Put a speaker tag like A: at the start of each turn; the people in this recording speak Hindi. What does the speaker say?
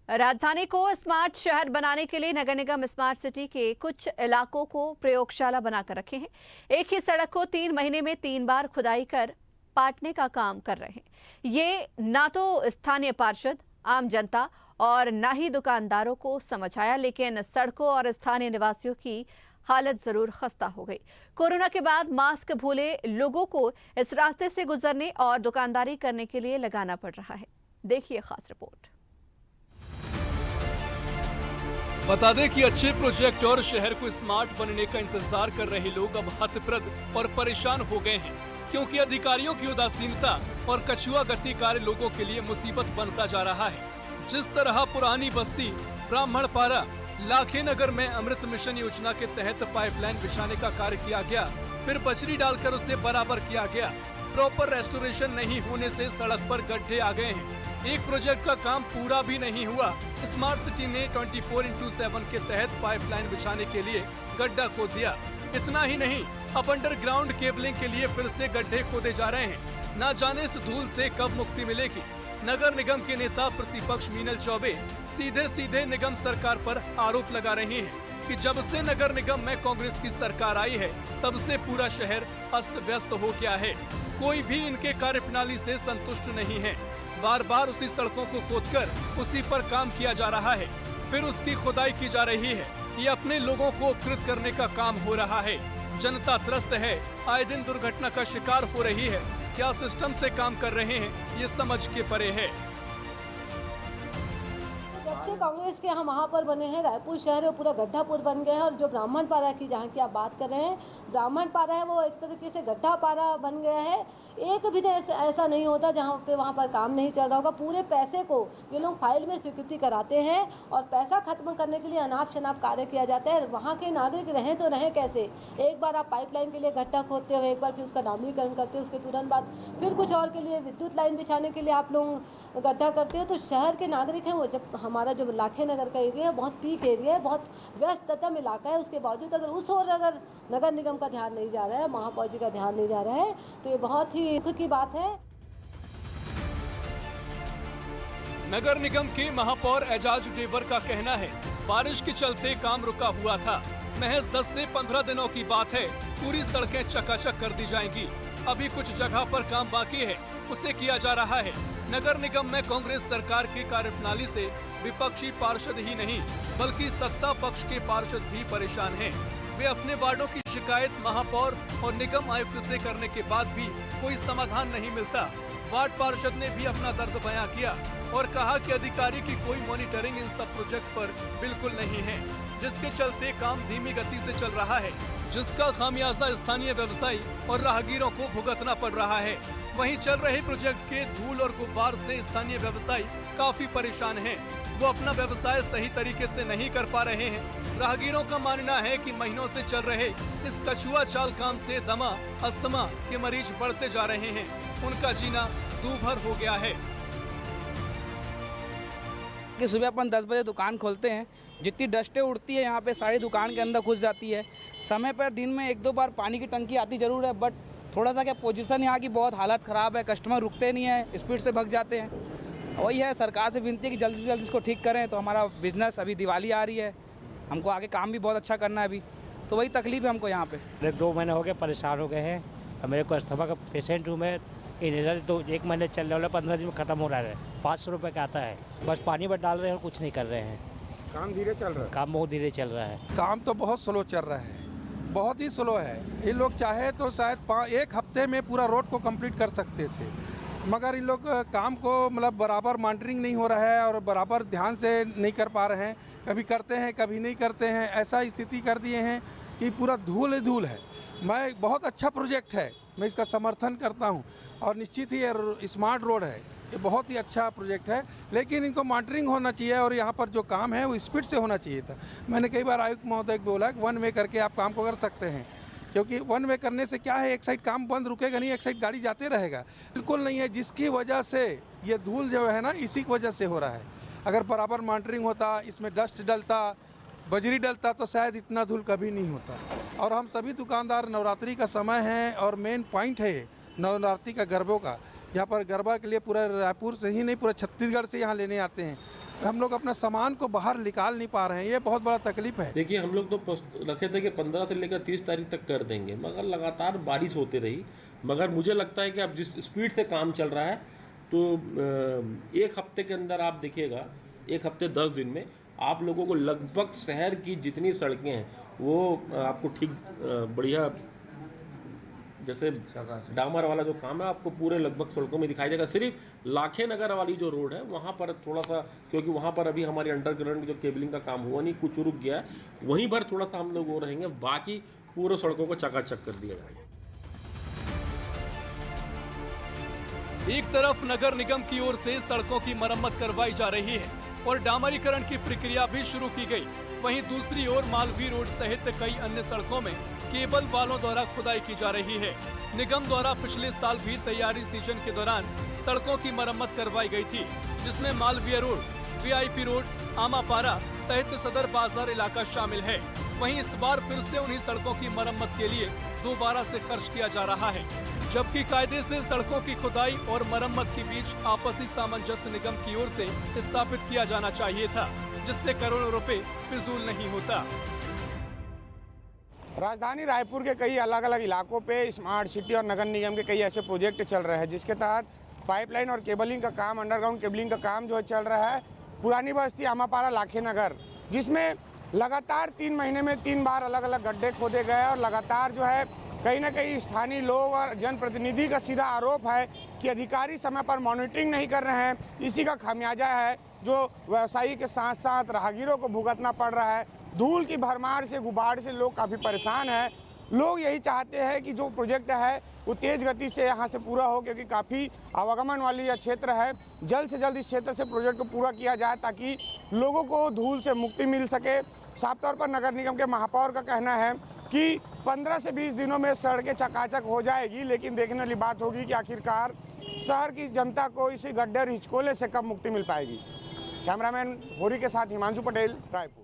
A: राजधानी को स्मार्ट शहर बनाने के लिए नगर निगम स्मार्ट सिटी के कुछ इलाकों को प्रयोगशाला बनाकर रखे हैं। एक ही सड़क को 3 महीने में 3 बार खुदाई कर पाटने का काम कर रहे हैं। ये ना तो स्थानीय पार्षद, आम जनता और ना ही दुकानदारों को समझ आया, लेकिन सड़कों और स्थानीय निवासियों की हालत जरूर खस्ता हो गई। कोरोना के बाद मास्क भूले लोगों को इस रास्ते से गुजरने और दुकानदारी करने के लिए लगाना पड़ रहा है। देखिए खास रिपोर्ट।
B: बता दें कि अच्छे प्रोजेक्ट और शहर को स्मार्ट बनने का इंतजार कर रहे लोग अब हतप्रद और परेशान हो गए हैं, क्योंकि अधिकारियों की उदासीनता और कछुआ गति कार्य लोगों के लिए मुसीबत बनता जा रहा है। जिस तरह पुरानी बस्ती, ब्राह्मणपारा, लाखे नगर में अमृत मिशन योजना के तहत पाइपलाइन बिछाने का कार्य किया गया, फिर बजरी डालकर उसे बराबर किया गया। प्रॉपर रेस्टोरेशन नहीं होने से सड़क पर गड्ढे आ गए हैं। एक प्रोजेक्ट का काम पूरा भी नहीं हुआ। स्मार्ट सिटी ने 24x7 के तहत पाइपलाइन बिछाने के लिए गड्ढा खोद दिया। इतना ही नहीं, अब अंडरग्राउंड केबलिंग के लिए फिर से गड्ढे खोदे जा रहे हैं। न जाने इस धूल से कब मुक्ति मिलेगी। नगर निगम के नेता प्रतिपक्ष मीनल चौबे सीधे सीधे निगम सरकार पर आरोप लगा रहे हैं कि जब से नगर निगम में कांग्रेस की सरकार आई है, तब से पूरा शहर अस्त व्यस्त हो गया है। कोई भी इनके कार्यप्रणाली से संतुष्ट नहीं है। बार बार उसी सड़कों को खोदकर उसी पर काम किया जा रहा है, फिर उसकी खुदाई की जा रही है। ये अपने लोगों को उपकृत करने का काम हो रहा है। जनता त्रस्त है, आए दिन दुर्घटना का शिकार हो रही है। क्या सिस्टम से काम कर रहे हैं, ये समझ के परे है।
C: जब से कांग्रेस के यहाँ महापौर बने हैं, रायपुर शहर में पूरा गड्ढापुर बन गया है। और जो ब्राह्मणपारा की, जहाँ की आप बात कर रहे हैं, ब्राह्मणपारा है, वो एक तरीके से गड्ढापारा बन गया है। एक भी दिन ऐसा नहीं होता जहाँ पे वहाँ पर काम नहीं चल रहा होगा। पूरे पैसे को ये लोग फाइल में स्वीकृति कराते हैं और पैसा खत्म करने के लिए अनाप शनाप कार्य किया जाता है। वहाँ के नागरिक रहें तो रहें कैसे? एक बार आप पाइपलाइन के लिए गड्ढा खोदते हो, एक बार फिर उसका डामरीकरण करते हो, उसके तुरंत बाद फिर कुछ और के लिए विद्युत लाइन बिछाने के लिए आप लोग गड्ढा करते हो। तो शहर के नागरिक हैं वो, जब हमारा जो लाखे नगर का एरिया है बहुत पीक एरिया है, बहुत व्यस्ततम इलाका है, उसके बावजूद अगर उस ओर अगर नगर निगम का ध्यान नहीं जा रहा है, महापौर जी का ध्यान नहीं जा रहा है, तो ये बहुत ही दुख की बात है।
B: नगर निगम के महापौर एजाज डेवर का कहना है, बारिश के चलते काम रुका हुआ था। महज 10 से 15 दिनों की बात है, पूरी सड़कें चकाचक कर दी जाएंगी। अभी कुछ जगह पर काम बाकी है, उसे किया जा रहा है। नगर निगम में कांग्रेस सरकार की कार्यप्रणाली से विपक्षी पार्षद ही नहीं, बल्कि सत्ता पक्ष के पार्षद भी परेशान हैं। वे अपने वार्डों की शिकायत महापौर और निगम आयुक्त से करने के बाद भी कोई समाधान नहीं मिलता। वार्ड पार्षद ने भी अपना दर्द बयां किया और कहा कि अधिकारी की कोई मॉनिटरिंग इन सब प्रोजेक्ट पर बिल्कुल नहीं है, जिसके चलते काम धीमी गति से चल रहा है, जिसका खामियाजा स्थानीय व्यवसायी और राहगीरों को भुगतना पड़ रहा है। वहीं चल रहे प्रोजेक्ट के धूल और गुब्बार से स्थानीय व्यवसायी काफी परेशान हैं। वो अपना व्यवसाय सही तरीके से नहीं कर पा रहे हैं। राहगीरों का मानना है कि महीनों से चल रहे इस कछुआ चाल काम से दमा, अस्थमा के मरीज बढ़ते जा रहे हैं। उनका जीना दूभर हो गया है।
D: कि सुबह अपन 10 बजे दुकान खोलते हैं, जितनी डस्टें उड़ती है यहाँ पे सारी दुकान के अंदर घुस जाती है। समय पर दिन में 1-2 बार पानी की टंकी आती जरूर है, बट थोड़ा सा क्या पोजीशन यहाँ की बहुत हालत ख़राब है। कस्टमर रुकते नहीं है, स्पीड से भग जाते हैं। वही है, सरकार से विनती है कि जल्दी से जल्दी इसको ठीक करें। तो हमारा बिजनेस, अभी दिवाली आ रही है, हमको आगे काम भी बहुत अच्छा करना है अभी, तो वही तकलीफ है हमको यहाँ पे।
E: 2 महीने हो गए परेशान हो गए हैं। मेरे को अस्थमा का पेशेंट हूँ मैं। इन्हेलर तो 1 महीने चलने वाला 15 दिन में ख़त्म हो रहा है। 500 रुपये का आता है, बस पानी भर डाल रहे हैं और कुछ नहीं कर रहे हैं।
F: काम धीरे चल रहा है।
E: काम बहुत धीरे चल रहा है।
F: काम तो बहुत स्लो चल रहा है, बहुत ही स्लो है। ये लोग चाहे तो शायद 1 हफ्ते में पूरा रोड को कंप्लीट कर सकते थे, मगर इन लोग काम को मतलब बराबर मॉनिटरिंग नहीं हो रहा है और बराबर ध्यान से नहीं कर पा रहे हैं। कभी करते हैं, कभी नहीं करते हैं। ऐसा स्थिति कर दिए हैं कि पूरा धूल ही धूल है। मैं बहुत अच्छा प्रोजेक्ट है, मैं इसका समर्थन करता हूं और निश्चित ही ये स्मार्ट रोड है, ये बहुत ही अच्छा प्रोजेक्ट है, लेकिन इनको मॉनिटरिंग होना चाहिए और यहाँ पर जो काम है वो स्पीड से होना चाहिए था। मैंने कई बार आयुक्त महोदय को बोला कि 1 वे करके आप काम को कर सकते हैं, क्योंकि 1 वे करने से क्या है, एक साइड काम बंद रुकेगा नहीं, एक साइड गाड़ी जाते रहेगा। बिल्कुल नहीं है, जिसकी वजह से ये धूल जो है ना, इसी की वजह से हो रहा है। अगर बराबर मॉनिटरिंग होता, इसमें डस्ट डलता, बजरी डलता, तो शायद इतना धूल कभी नहीं होता। और हम सभी दुकानदार, नवरात्रि का समय है और मेन पॉइंट है नवरात्रि का गरबों का। यहाँ पर गरबा के लिए पूरा रायपुर से ही नहीं, पूरा छत्तीसगढ़ से यहाँ लेने आते हैं। हम लोग अपना सामान को बाहर निकाल नहीं पा रहे हैं, ये बहुत बड़ा तकलीफ है।
G: देखिए, हम लोग तो रखे थे कि 15 से लेकर 30 तारीख तक कर देंगे, मगर लगातार बारिश होती रही। मगर मुझे लगता है कि अब जिस स्पीड से काम चल रहा है तो एक हफ्ते के अंदर आप देखिएगा, एक हफ्ते 10 दिन में आप लोगों को लगभग शहर की जितनी सड़कें हैं वो आपको ठीक बढ़िया, जैसे डामर वाला जो काम है आपको पूरे लगभग सड़कों में दिखाई देगा। सिर्फ लाखे नगर वाली जो रोड है वहाँ पर थोड़ा सा, क्योंकि वहाँ पर अभी हमारी अंडरग्राउंड जो केबलिंग का काम हुआ नहीं, कुछ रुक गया है, वहीं पर थोड़ा सा हम लोग वो रहेंगे, बाकी पूरे सड़कों को चकाचक कर दिया जाएगा।
B: एक तरफ नगर निगम की ओर से सड़कों की मरम्मत करवाई जा रही है और डामरीकरण की प्रक्रिया भी शुरू की गई, वहीं दूसरी ओर मालवीय रोड सहित कई अन्य सड़कों में केबल वालों द्वारा खुदाई की जा रही है। निगम द्वारा पिछले साल भी तैयारी सीजन के दौरान सड़कों की मरम्मत करवाई गई थी, जिसमें Malviya road, VIP road, Amapara सहित सदर बाजार इलाका शामिल है। वहीं इस बार फिर से उन्हीं सड़कों की मरम्मत के लिए दोबारा से खर्च किया जा रहा है, जबकि कायदे से सड़कों की खुदाई और मरम्मत के बीच आपसी सामंजस्य निगम की ओर से स्थापित किया जाना चाहिए था, जिससे करोड़ों रुपए फिजूल नहीं होता।
H: राजधानी रायपुर के कई अलग अलग इलाकों पे स्मार्ट सिटी और नगर निगम के कई ऐसे प्रोजेक्ट चल रहे हैं, जिसके तहत पाइपलाइन और केबलिंग का काम, अंडरग्राउंड केबलिंग का काम जो है चल रहा है पुरानी बस्ती, आमापारा, लाखे नगर, जिसमें लगातार 3 महीने में 3 बार अलग अलग गड्ढे खोदे गए और लगातार जो है कहीं ना कहीं स्थानीय लोग और जनप्रतिनिधि का सीधा आरोप है कि अधिकारी समय पर मॉनिटरिंग नहीं कर रहे हैं। इसी का खामियाजा है जो व्यवसायी के साथ साथ राहगीरों को भुगतना पड़ रहा है। धूल की भरमार से, गुबार से लोग काफ़ी परेशान हैं। लोग यही चाहते हैं कि जो प्रोजेक्ट है वो तेज़ गति से यहाँ से पूरा हो, क्योंकि काफ़ी आवागमन वाली यह क्षेत्र है। जल्द से जल्द इस क्षेत्र से प्रोजेक्ट को पूरा किया जाए ताकि लोगों को धूल से मुक्ति मिल सके। साफ तौर पर नगर निगम के महापौर का कहना है कि 15 से 20 दिनों में सड़कें चकाचक हो जाएगी, लेकिन देखने वाली बात होगी कि आखिरकार शहर की जनता को इसी गड्ढे और हिचकोले से कब मुक्ति मिल पाएगी। कैमरामैन होरी के साथ हिमांशु पटेल, रायपुर।